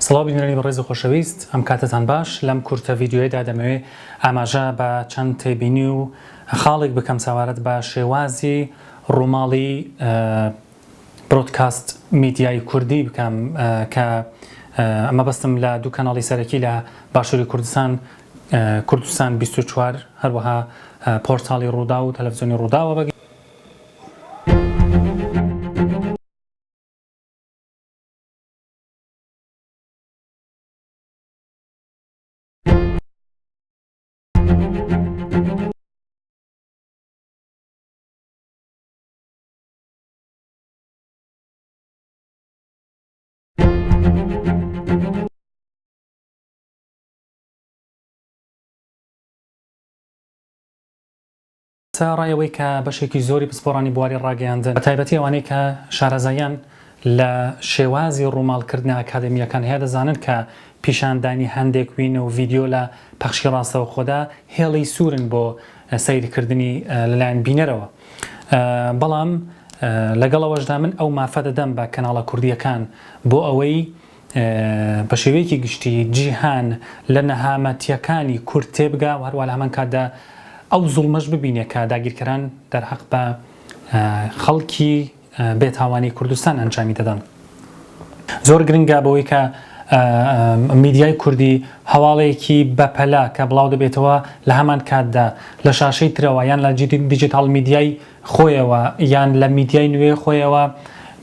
سڵاو بینەرانی بەڕێز و خۆشەویست، ئەم کاتتان باش. لەم کورتە ڤیدیۆیەدا دەمەوێت ئاماژە بە چەند تێبینی و خاڵێک بکەم ساوارەت بە شێوازی ڕووماڵی برۆدکاست میدیای کوردی بکەم کە ئەمە بەستم لە دوو کەناڵی سەرەکی لە باشووری کوردستان 24 هەروەها پۆرتاڵی ڕوودا و تەلەڤیزیۆنی ڕووداوە بەگەی ڕایەوەی کە بەشێکی زۆری پسپۆڕانی بواری ڕاگەیاندن بە تایبەتی ئەوانەی کە شارەزایان لە شێوازی ڕووماڵکردنی ئاکادمیەکان هەیە دەزانن کە پیشاندانی هەندێک وینە و ڤیدیۆ لە پەخشی ڕاستەوە خۆدا هێڵی سوورن بۆ سەیرکردنی لەلایەن بینەرەوە. بەڵام لەگەڵەوەشدا من ئەو مافە دەدەم بە کەناڵە کوردیەکان بۆ ئەوەی بە شێوەیەکی گشتی جیهان لە نەهامەتیەکانی کورد تێبگا و هەروە لە هەمان کاتدا ئەو زوڵمەش ببینێت کە داگیرکەران دەرحەق بە خەڵکی بێتاوانی کوردستان ئەنجامی دەدەن. زۆر گرنگە بەوەی کە میدیای کوردی هەواڵەیەکی بەپەلا کە بڵاو دەبێتەوە لە هەمان کاتدا لە شاشەی ترەوە یان لە دیجیتال میدیای خۆیەوە یان لە میدیای نوێ خۆیەوە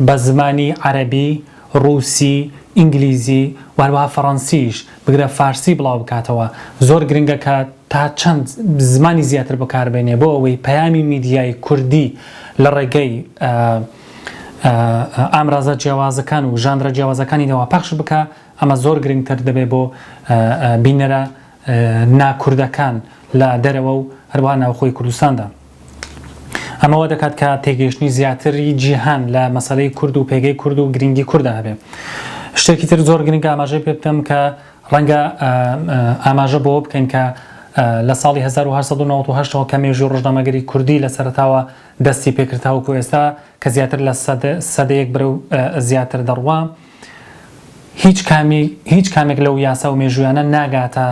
بە زمانی عەرەبی، ڕووسی، ئینگلیزی و هەروەها فەڕەنسیش بگرە فارسی بڵاو بکاتەوە. زۆر گرنگە کە تا چەند زمانی زیاتر بەکاربێنێ بۆ ئەوەی پەیامی میدیای کوردی لە ڕێگەی ئامرازە جیاوازەکان و ژانرە جیاوازەکانیەوە پەخش بکە. ئەمە زۆر گرنگتر دەبێت بۆ بینەرە ناکوردەکان لە دەرەوە و هەروەها ناوخۆی کوردستاندا. ئەمەوە دەکات کە تێگەیشتنی زیاتری جیهان لە مەسەلەی کورد و پێگەی کورد و گرنگی کوردە هەبێ. شتێکی تر زۆر گرنگە ئاماژەی پێ بکەم کە ڕەنگە ئاماژە بۆ بکەین کە لە ساڵی 1998ەوە کە مێژووی ڕۆژنامەگەری کوردی لە سەرەتاوە دەستی پێکرداوەکو ئێستا کە زیاتر لە سەدەیەک برە و زیاتر دەڕوا، هیچ کامێک لەو یاسا و مێژوویانە ناگاتە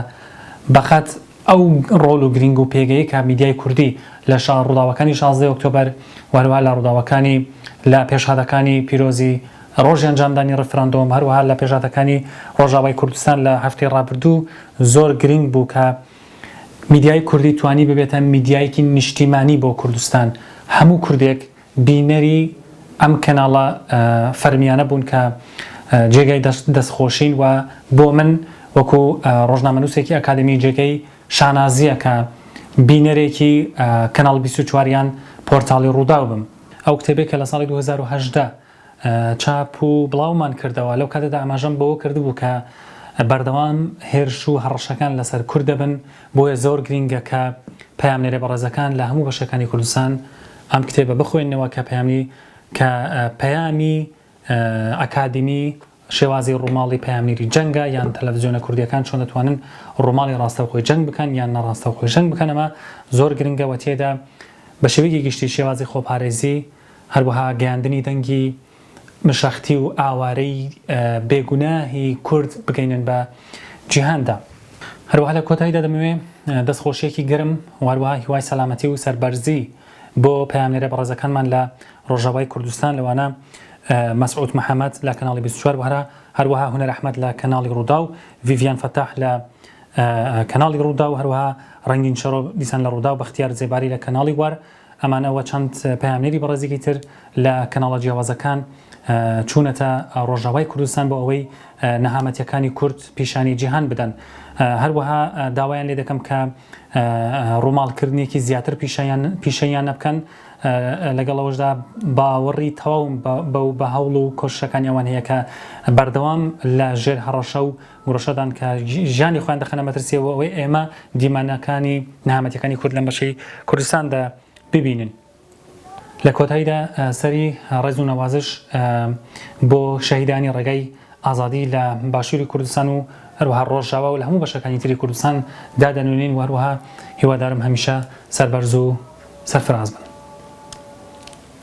بەخەت ئەو ڕۆڵ و گرنگ و پێگەی کە میدیای کوردی لە ڕووداوەکانی 16 ئۆکتۆبەر وهروها لە ڕووداوەکانی لە پێشهادەکانی پیرۆزی ڕۆژی ئەنجامدانی ڕفراندۆم هەروەها لە پێشهادەکانی ڕۆژاوای کوردستان لە هەفتەی ڕابردوو زۆر گرنگ بوو کە میدیای کوردی توانی ببێتە میدیایەکی نیشتیمانی بۆ کوردستان. هەموو کوردێک بینەری ئەم کەناڵە فەرمیانە بوون کە جێگای دەستخۆشین و بۆ من وەکو ڕۆژنامەنووسێکی ئەکادمی جێگەی شانازیە کە بینەرێکی کەناڵ 24یان پۆرتاڵی ڕوودا بم. ئەو کتێبێک کە لە ساڵی 2018 چاپ و بڵاومان کردەوە لەو کاتەدا ئاماژەم بەوە کردبوو کە بەردەوام هێرش و هەڕەشەکان لەسەر کورد دەبن. بۆیە زۆر گرنگە کە پەیامنێرە بەڕێزەکان لە هەموو بەشەکانی کوردستان ئەم کتێبە بخوێنەوە کە پەیامی ئەکادمی شێوازی ڕووماڵی پەیامنێری جەنگە یان تەلەڤیزیۆنە کوردیەکان چۆن دەتوانن ڕووماڵی ڕاستەوخۆی جەنگ بکەن یان نەڕاستەوخۆی جەنگ بکەن. ئەمە زۆر گرنگەوە تێدا بە شێوەیەکی گشتی شێوازی خۆپارێزی هەروەها گەیاندنی دەنگی مشەختی و ئاوارەی بێگوناهی کورد بگەینن بە جیهاندا. هەروەها لە کۆتاییدا دەمەوێت دەستخۆشیێکی گرم وهروەها هیوای سەلامەتی و سەربەرزی بۆ پەیامنێرە بەڕێزەکانمان لە ڕۆژاوای کوردستان لەوانە مەسعود محەممەد لە کەناڵی 24 هەروەها هونەر ئەحمەد لە کەناڵی ڕوودا و ڤیڤیان فەتاح لە کەناڵی ڕوودا و هەروەها ڕەنگین شەڕۆ دیسان لە ڕوودا و بەختیار جێباری لە کەناڵی وار. ئەمانەوە چەند پەیامنێری بەڕێزێکی تر لە کەناڵە جیاوازەکان چوونەتە ڕۆژاوای کوردستان بۆ ئەوەی نەهامەتیەکانی کورد پیشانی جیهان بدەن. هەروەها داوایان لێ دەکەم کە ڕووماڵکردنێکی زیاتر پیشەیان نەبکەن. لەگەڵەوەشدا باوەڕی تەواو بە هەوڵ و کۆشەکانی ئەوان هەیە کە بەردەوام لە ژێر هەڕەشە و گڕۆشەدان کە ژیانی خۆیان دەخەنە مەترسیەوە ئەوەی ئێمە دیمانەکانی نەهامەتیەکانی کورد لە بەشەی کوردستاندا ببینن. لە کۆتاییدا سەری ڕێز و نەوازش بۆ شەهیدانی ڕێگای ئازادی لە باشووری کوردستان و هەروەها ڕۆژاوا و لە هەموو بەشەکانی تری کوردستان دادەنوێنین و هەروەها هیوادارم هەمیشە سەربەرز و سەرفراز بن.